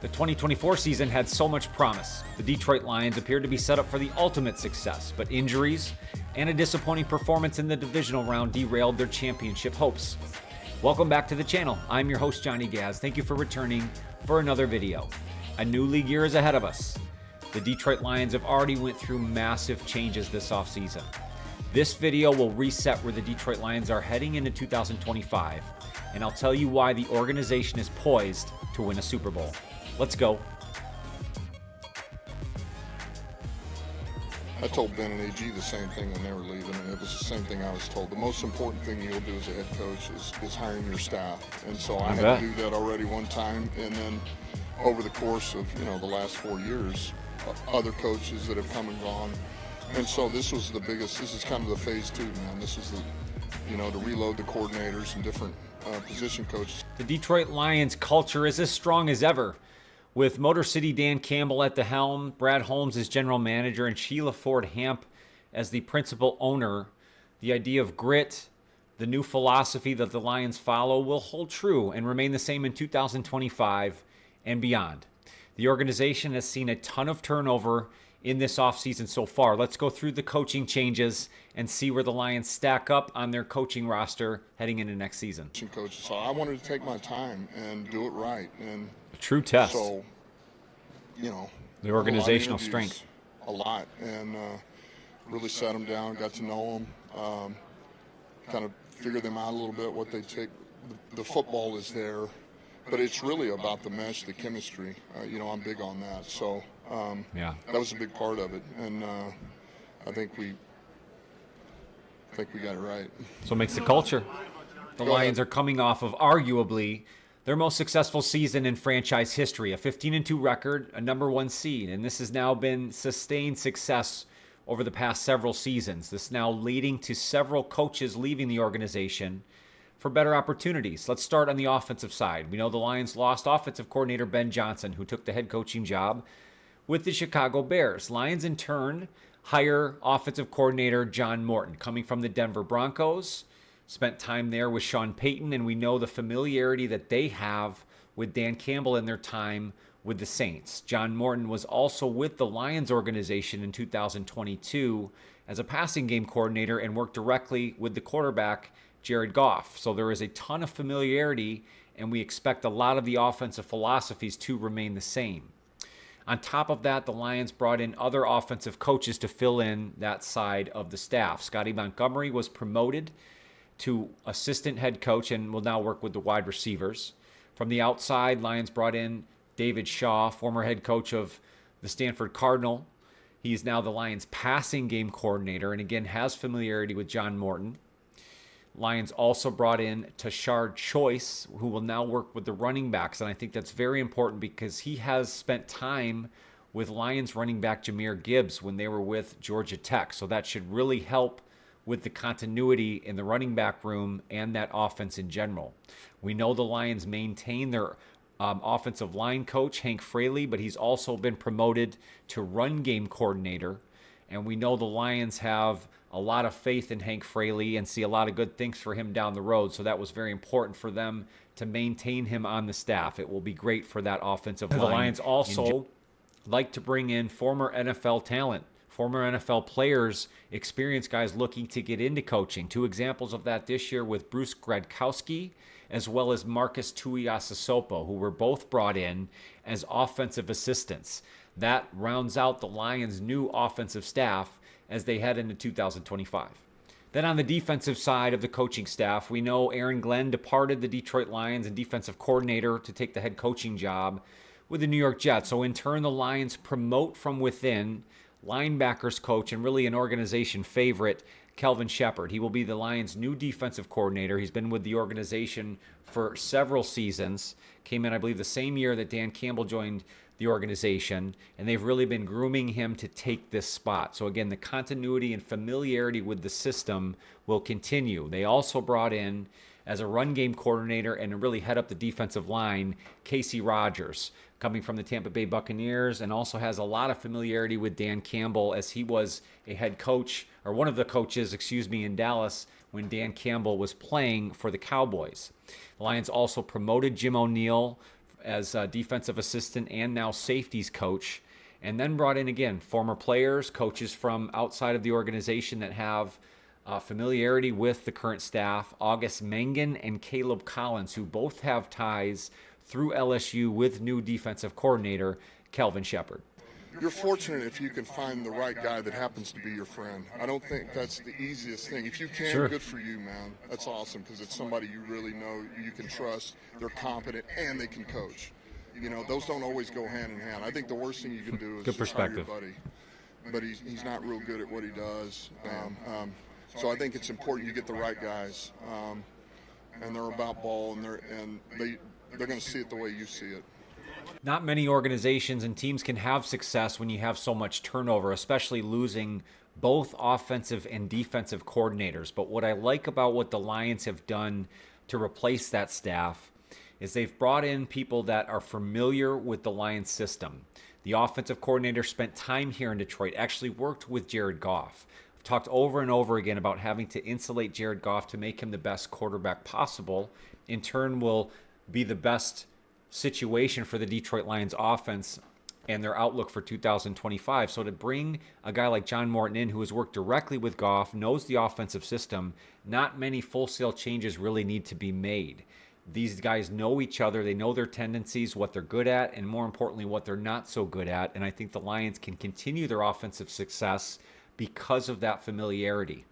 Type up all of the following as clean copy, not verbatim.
The 2024 season had so much promise. The Detroit Lions appeared to be set up for the ultimate success, but injuries and a disappointing performance in the divisional round derailed their championship hopes. Welcome back to the channel. I'm your host, Johnny Gaz. Thank you for returning for another video. A new league year is ahead of us. The Detroit Lions have already went through massive changes this offseason. This video will reset where the Detroit Lions are heading into 2025, and I'll tell you why the organization is poised to win a Super Bowl. Let's go. I told Ben and AG the same thing when they were leaving, and it was the same thing I was told. The most important thing you'll do as a head coach is hiring your staff. And so I had to do that already one time, and then over the course of the last 4 years, other coaches that have come and gone. And so this was the biggest. This is kind of the phase two, man. This is the to reload the coordinators and different position coaches. The Detroit Lions culture is as strong as ever. With Motor City Dan Campbell at the helm, Brad Holmes as general manager, and Sheila Ford Hamp as the principal owner, the idea of grit, the new philosophy that the Lions follow will hold true and remain the same in 2025 and beyond. The organization has seen a ton of turnover in this offseason so far. Let's go through the coaching changes and see where the Lions stack up on their coaching roster heading into next season. Coaches, so I wanted to take my time and do it right. And a true test. So, the organizational strength. A lot, and really sat them down, got to know them, kind of figured them out a little bit, what they take. The football is there, but it's really about the mesh, the chemistry. I'm big on that. So that was a big part of it, and I think we got it right. So it makes the culture. The Lions are coming off of arguably their most successful season in franchise history, a 15-2 record, a #1 seed, and this has now been sustained success over the past several seasons. This now leading to several coaches leaving the organization for better opportunities. Let's start on the offensive side. We know the Lions lost offensive coordinator Ben Johnson, who took the head coaching job with the Chicago Bears. Lions, in turn, hire offensive coordinator John Morton, coming from the Denver Broncos. Spent time there with Sean Payton, and we know the familiarity that they have with Dan Campbell in their time with the Saints. John Morton was also with the Lions organization in 2022 as a passing game coordinator and worked directly with the quarterback, Jared Goff. So there is a ton of familiarity, and we expect a lot of the offensive philosophies to remain the same. On top of that, the Lions brought in other offensive coaches to fill in that side of the staff. Scotty Montgomery was promoted to assistant head coach and will now work with the wide receivers. From the outside, Lions brought in David Shaw, former head coach of the Stanford Cardinal. He is now the Lions passing game coordinator and again has familiarity with John Morton. Lions also brought in Tashard Choice, who will now work with the running backs, and I think that's very important because he has spent time with Lions running back Jahmyr Gibbs when they were with Georgia Tech, so that should really help with the continuity in the running back room and that offense in general. We know the Lions maintain their offensive line coach, Hank Fraley, but he's also been promoted to run game coordinator, and we know the Lions have a lot of faith in Hank Fraley and see a lot of good things for him down the road. So that was very important for them to maintain him on the staff. It will be great for that offensive line. The Lions also like to bring in former NFL talent, former NFL players, experienced guys looking to get into coaching. Two examples of that this year with Bruce Gradkowski as well as Marcus Tuiasosopo, who were both brought in as offensive assistants. That rounds out the Lions' new offensive staff as they head into 2025. Then on the defensive side of the coaching staff, we know Aaron Glenn departed the Detroit Lions and defensive coordinator to take the head coaching job with the New York Jets. So in turn, the Lions promote from within linebackers coach and really an organization favorite, Kelvin Shepard. He will be the Lions' new defensive coordinator. He's been with the organization for several seasons. Came in, I believe, the same year that Dan Campbell joined the organization, and they've really been grooming him to take this spot. So again, the continuity and familiarity with the system will continue. They also brought in, as a run game coordinator and really head up the defensive line, Casey Rogers, coming from the Tampa Bay Buccaneers, and also has a lot of familiarity with Dan Campbell as he was a head coach, or one of the coaches, in Dallas when Dan Campbell was playing for the Cowboys. The Lions also promoted Jim O'Neill as a defensive assistant and now safeties coach, and then brought in, again, former players, coaches from outside of the organization that have familiarity with the current staff, August Mengen and Caleb Collins, who both have ties through LSU with new defensive coordinator Kelvin Shepherd. You're fortunate if you can find the right guy that happens to be your friend. I don't think that's the easiest thing. If you can, Sure. Good for you, man. That's awesome because it's somebody you really know, you can trust, they're competent, and they can coach. You know, those don't always go hand in hand. I think the worst thing you can do is Good just hire your perspective. buddy. But he's not real good at what he does. So I think it's important you get the right guys. And they're about ball, and they're going to see it the way you see it. Not many organizations and teams can have success when you have so much turnover, especially losing both offensive and defensive coordinators. But what I like about what the Lions have done to replace that staff is they've brought in people that are familiar with the Lions system. The offensive coordinator spent time here in Detroit, actually worked with Jared Goff. I've talked over and over again about having to insulate Jared Goff to make him the best quarterback possible. In turn, will be the best situation for the Detroit Lions offense and their outlook for 2025. So to bring a guy like John Morton in, who has worked directly with Goff, knows the offensive system, not many full-scale changes really need to be made. These guys know each other. They know their tendencies, what they're good at, and more importantly, what they're not so good at. And I think the Lions can continue their offensive success because of that familiarity.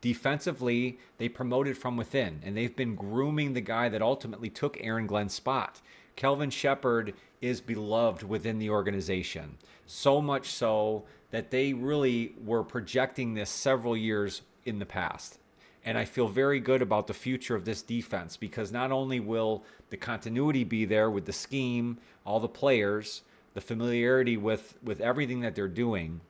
Defensively, they promoted from within, and they've been grooming the guy that ultimately took Aaron Glenn's spot. Kelvin Shepherd is beloved within the organization, so much so that they really were projecting this several years in the past. And I feel very good about the future of this defense because not only will the continuity be there with the scheme, all the players, the familiarity with everything that they're doing,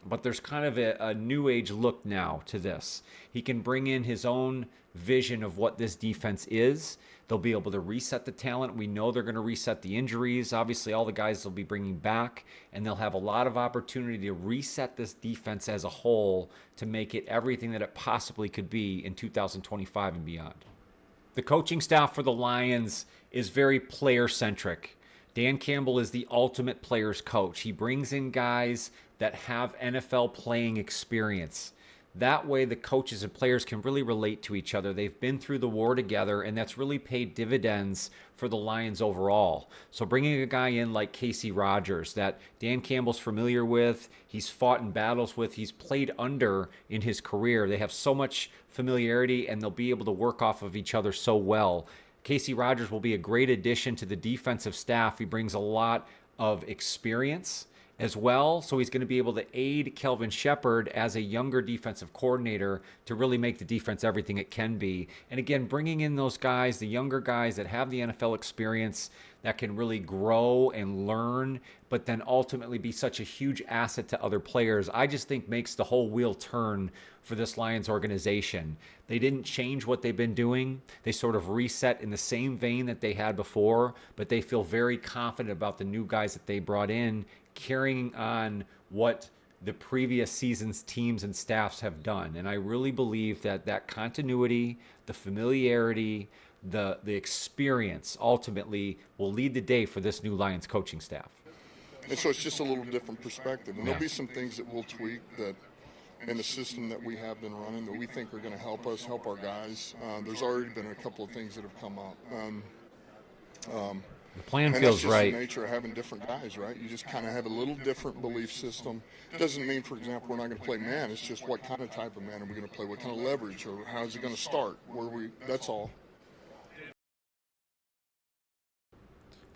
but there's kind of a new age look now to this. He can bring in his own vision of what this defense is. They'll be able to reset the talent. We know they're going to reset the injuries. Obviously, all the guys they'll be bringing back, and they'll have a lot of opportunity to reset this defense as a whole to make it everything that it possibly could be in 2025 and beyond. The coaching staff for the Lions is very player-centric. Dan Campbell is the ultimate players coach. He brings in guys that have NFL playing experience. That way the coaches and players can really relate to each other. They've been through the war together, and that's really paid dividends for the Lions overall. So bringing a guy in like Casey Rogers that Dan Campbell's familiar with, he's fought in battles with, he's played under in his career. They have so much familiarity, and they'll be able to work off of each other so well. Casey Rogers will be a great addition to the defensive staff. He brings a lot of experience as well, so he's going to be able to aid Kelvin Shepherd as a younger defensive coordinator to really make the defense everything it can be. And again, bringing in those guys, the younger guys that have the NFL experience, that can really grow and learn, but then ultimately be such a huge asset to other players, I just think makes the whole wheel turn for this Lions organization. They didn't change what they've been doing. They sort of reset in the same vein that they had before, but they feel very confident about the new guys that they brought in, carrying on what the previous season's teams and staffs have done. And I really believe that that continuity, the familiarity, the experience ultimately will lead the day for this new Lions coaching staff. And so it's just a little different perspective. And there'll be some things that we'll tweak that in the system that we have been running that we think are going to help us, help our guys. There's already been a couple of things that have come up. The plan and feels that's just right. the nature of having different guys, right? You just kind of have a little different belief system. Doesn't mean, for example, we're not going to play man. It's just what kind of type of man are we going to play? What kind of leverage, or how is it going to start? That's all.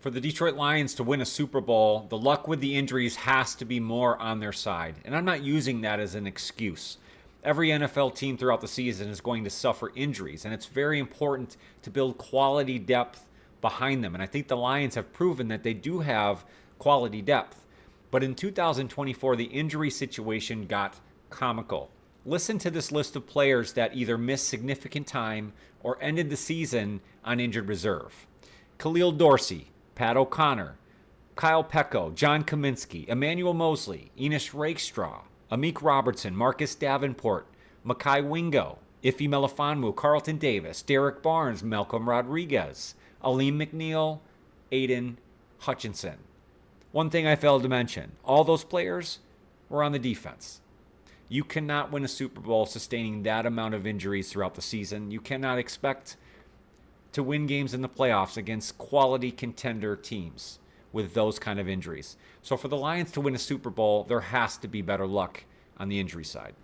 For the Detroit Lions to win a Super Bowl, the luck with the injuries has to be more on their side. And I'm not using that as an excuse. Every NFL team throughout the season is going to suffer injuries, and it's very important to build quality depth behind them. And I think the Lions have proven that they do have quality depth. But in 2024, the injury situation got comical. Listen to this list of players that either missed significant time or ended the season on injured reserve. Khalil Dorsey, Pat O'Connor, Kyle Pecco, John Kaminsky, Emmanuel Mosley, Enos Rakestraw, Amik Robertson, Marcus Davenport, Makai Wingo, Ife Melifonwu, Carlton Davis, Derek Barnes, Malcolm Rodriguez, Aleem McNeil, Aiden Hutchinson. One thing I failed to mention, all those players were on the defense. You cannot win a Super Bowl sustaining that amount of injuries throughout the season. You cannot expect to win games in the playoffs against quality contender teams with those kind of injuries. So for the Lions to win a Super Bowl, there has to be better luck on the injury side.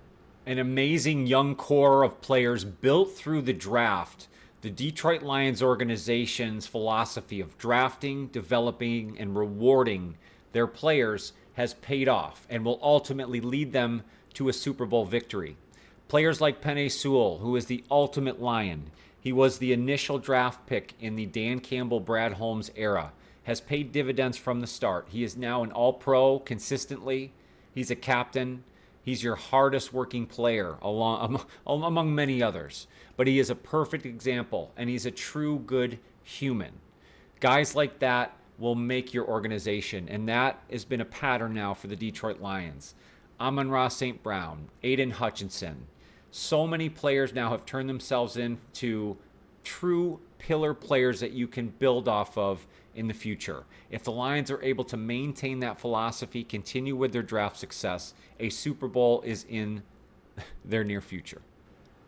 An amazing young core of players built through the draft. The Detroit Lions organization's philosophy of drafting, developing, and rewarding their players has paid off and will ultimately lead them to a Super Bowl victory. Players like Penei Sewell, who is the ultimate Lion, he was the initial draft pick in the Dan Campbell, Brad Holmes era, has paid dividends from the start. He is now an all-pro consistently. He's a captain. He's your hardest working player among many others. But he is a perfect example, and he's a true good human. Guys like that will make your organization, and that has been a pattern now for the Detroit Lions. Amon-Ra St. Brown, Aiden Hutchinson. So many players now have turned themselves into true pillar players that you can build off of in the future. If the Lions are able to maintain that philosophy, continue with their draft success, a Super Bowl is in their near future.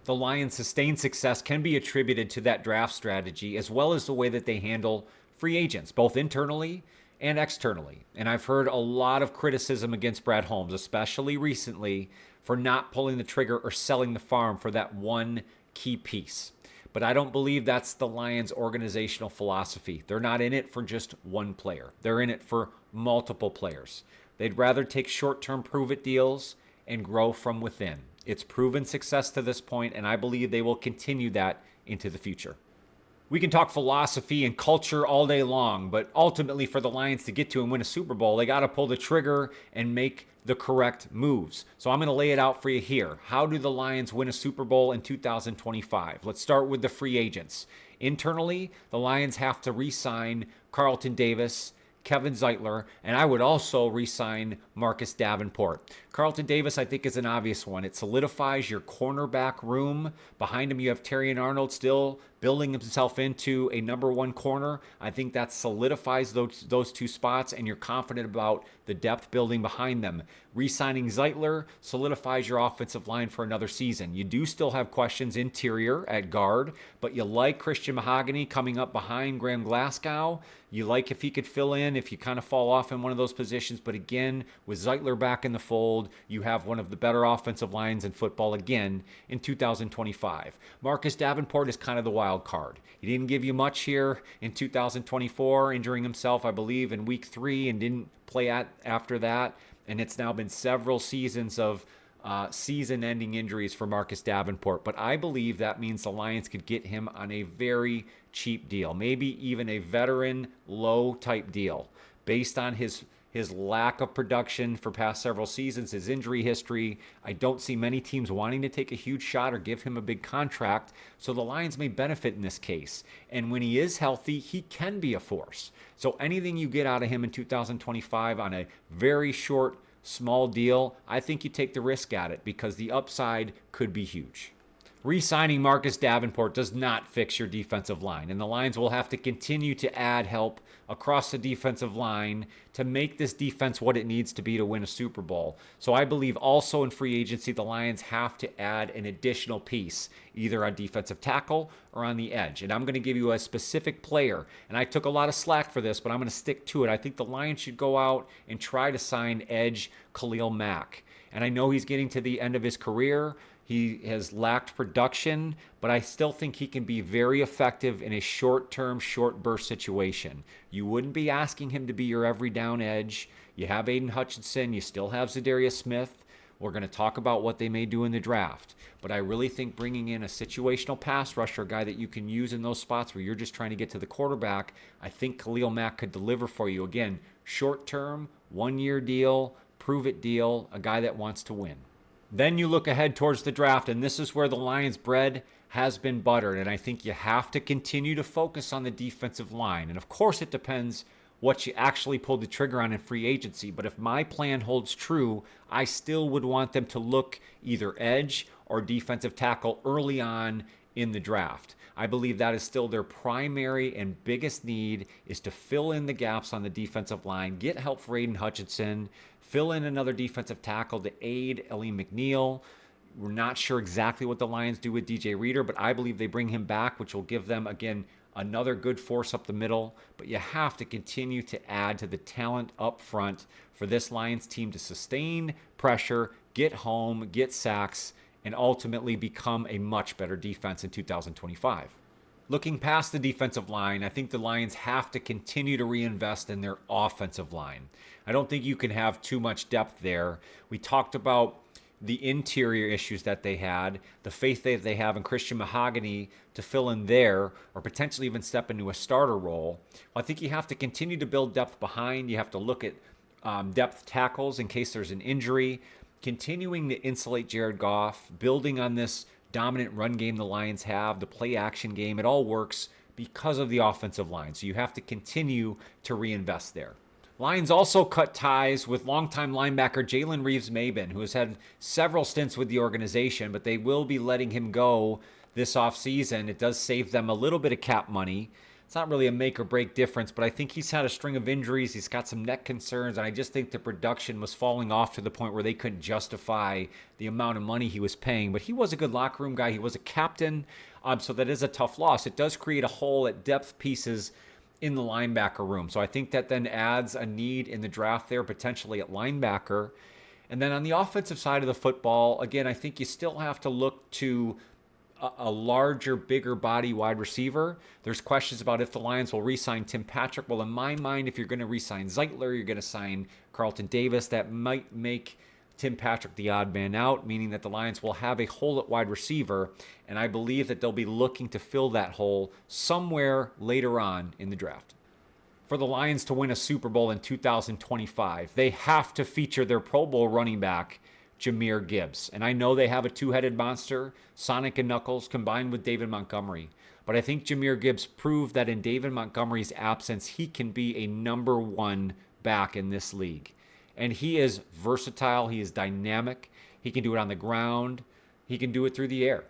The Lions' sustained success can be attributed to that draft strategy as well as the way that they handle free agents, both internally and externally. And I've heard a lot of criticism against Brad Holmes, especially recently, for not pulling the trigger or selling the farm for that one key piece. But I don't believe that's the Lions' organizational philosophy. They're not in it for just one player. They're in it for multiple players. They'd rather take short-term prove-it deals and grow from within. It's proven success to this point, and I believe they will continue that into the future. We can talk philosophy and culture all day long, but ultimately for the Lions to get to and win a Super Bowl, they got to pull the trigger and make the correct moves. So I'm going to lay it out for you here. How do the Lions win a Super Bowl in 2025? Let's start with the free agents. Internally, the Lions have to re-sign Carlton Davis, Kevin Zeitler, and I would also re-sign Marcus Davenport. Carlton Davis, I think, is an obvious one. It solidifies your cornerback room. Behind him, you have Terrion Arnold still building himself into a number one corner. I think that solidifies those two spots, and you're confident about the depth building behind them. Re-signing Zeitler solidifies your offensive line for another season. You do still have questions interior at guard, but you like Christian Mahogany coming up behind Graham Glasgow. You like if he could fill in if you kind of fall off in one of those positions. But again, with Zeitler back in the fold, you have one of the better offensive lines in football again in 2025. Marcus Davenport is kind of the wild card. He didn't give you much here in 2024, injuring himself, I believe, in week 3 and didn't play after that. And it's now been several seasons of season-ending injuries for Marcus Davenport. But I believe that means the Lions could get him on a very cheap deal, maybe even a veteran low-type deal, based on his lack of production for past several seasons, his injury history. I don't see many teams wanting to take a huge shot or give him a big contract, so the Lions may benefit in this case. And when he is healthy, he can be a force. So anything you get out of him in 2025 on a very short, small deal, I think you take the risk at it because the upside could be huge. Re-signing Marcus Davenport does not fix your defensive line, and the Lions will have to continue to add help across the defensive line to make this defense what it needs to be to win a Super Bowl. So I believe also in free agency, the Lions have to add an additional piece, either on defensive tackle or on the edge. And I'm going to give you a specific player, and I took a lot of slack for this, but I'm going to stick to it. I think the Lions should go out and try to sign edge Khalil Mack. And I know he's getting to the end of his career. He has lacked production, but I still think he can be very effective in a short-term, short-burst situation. You wouldn't be asking him to be your every down edge. You have Aiden Hutchinson. You still have Zadarius Smith. We're going to talk about what they may do in the draft. But I really think bringing in a situational pass rusher, a guy that you can use in those spots where you're just trying to get to the quarterback, I think Khalil Mack could deliver for you. Again, short-term, one-year deal, prove-it deal, a guy that wants to win. Then you look ahead towards the draft, and this is where the Lions' bread has been buttered, and I think you have to continue to focus on the defensive line. And of course, it depends what you actually pulled the trigger on in free agency, but if my plan holds true, I still would want them to look either edge or defensive tackle early on in the draft. I believe that is still their primary and biggest need, is to fill in the gaps on the defensive line, get help for Aiden Hutchinson, fill in another defensive tackle to aid Ellie McNeil. We're not sure exactly what the Lions do with DJ Reader, but I believe they bring him back, which will give them, again, another good force up the middle. But you have to continue to add to the talent up front for this Lions team to sustain pressure, get home, get sacks, and ultimately become a much better defense in 2025. Looking past the defensive line, I think the Lions have to continue to reinvest in their offensive line. I don't think you can have too much depth there. We talked about the interior issues that they had, the faith that they have in Christian Mahogany to fill in there, or potentially even step into a starter role. I think you have to continue to build depth behind. You have to look at depth tackles in case there's an injury, continuing to insulate Jared Goff, building on this dominant run game the Lions have, the play action game. It all works because of the offensive line. So you have to continue to reinvest there. Lions also cut ties with longtime linebacker Jalen Reeves-Maybin, who has had several stints with the organization, but they will be letting him go this offseason. It does save them a little bit of cap money. It's not really a make or break difference, but I think he's had a string of injuries. He's got some neck concerns, and I just think the production was falling off to the point where they couldn't justify the amount of money he was paying. But he was a good locker room guy. He was a captain, so that is a tough loss. It does create a hole at depth pieces in the linebacker room. So I think that then adds a need in the draft there, potentially at linebacker. And then on the offensive side of the football, again, I think you still have to look to a larger, bigger body wide receiver. There's questions about if the Lions will re-sign Tim Patrick. Well, in my mind, if you're going to re-sign Zeitler, you're going to sign Carlton Davis. That might make Tim Patrick the odd man out, meaning that the Lions will have a hole at wide receiver, and I believe that they'll be looking to fill that hole somewhere later on in the draft. For the Lions to win a Super Bowl in 2025, they have to feature their Pro Bowl running back, Jahmyr Gibbs. And I know they have a two-headed monster, Sonic and Knuckles, combined with David Montgomery. But I think Jahmyr Gibbs proved that in David Montgomery's absence, he can be a number one back in this league. And he is versatile. He is dynamic. He can do it on the ground. He can do it through the air.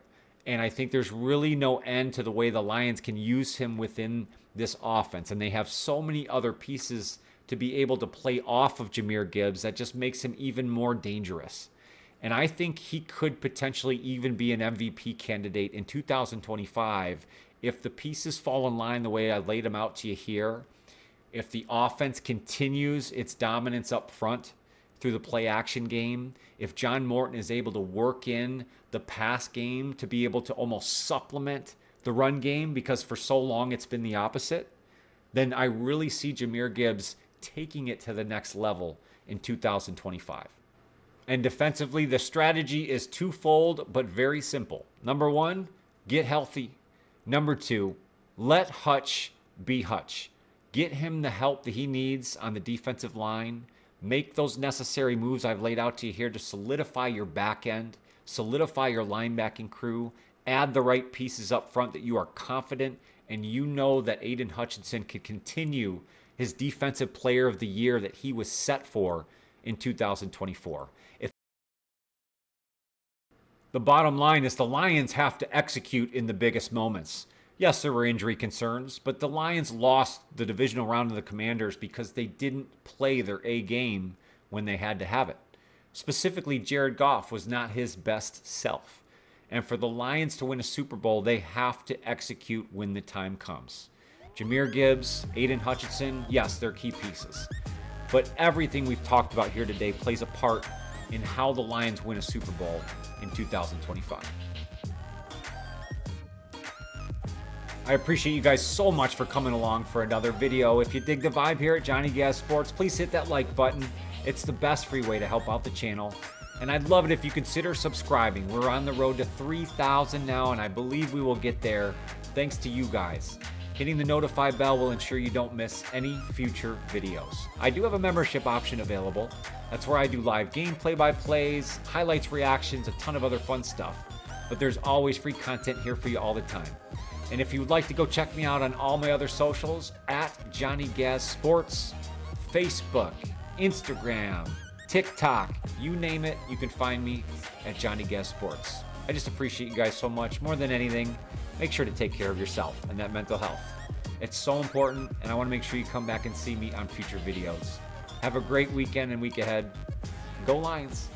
And I think there's really no end to the way the Lions can use him within this offense. And they have so many other pieces to be able to play off of Jahmyr Gibbs that just makes him even more dangerous. And I think he could potentially even be an MVP candidate in 2025 if the pieces fall in line the way I laid them out to you here. If the offense continues its dominance up front through the play action game, if John Morton is able to work in the pass game to be able to almost supplement the run game, because for so long it's been the opposite, then I really see Jahmyr Gibbs taking it to the next level in 2025. And defensively, the strategy is twofold, but very simple. Number one, get healthy. Number two, let Hutch be Hutch. Get him the help that he needs on the defensive line. Make those necessary moves I've laid out to you here to solidify your back end, solidify your linebacking crew, add the right pieces up front that you are confident and you know that Aiden Hutchinson could continue his Defensive Player of the Year that he was set for in 2024. The bottom line is the Lions have to execute in the biggest moments. Yes, there were injury concerns, but the Lions lost the divisional round of the Commanders because they didn't play their A game when they had to have it. Specifically, Jared Goff was not his best self. And for the Lions to win a Super Bowl, they have to execute when the time comes. Jahmyr Gibbs, Aiden Hutchinson, yes, they're key pieces. But everything we've talked about here today plays a part in how the Lions win a Super Bowl in 2025. I appreciate you guys so much for coming along for another video. If you dig the vibe here at Johnny Gas Sports, please hit that like button. It's the best free way to help out the channel. And I'd love it if you consider subscribing. We're on the road to 3,000 now, and I believe we will get there thanks to you guys. Hitting the notify bell will ensure you don't miss any future videos. I do have a membership option available. That's where I do live game play-by-plays, highlights, reactions, a ton of other fun stuff. But there's always free content here for you all the time. And if you would like to go check me out on all my other socials, at Johnny Gas Sports, Facebook, Instagram, TikTok, you name it, you can find me at Johnny Gas Sports. I just appreciate you guys so much. More than anything, make sure to take care of yourself and that mental health. It's so important, and I want to make sure you come back and see me on future videos. Have a great weekend and week ahead. Go Lions!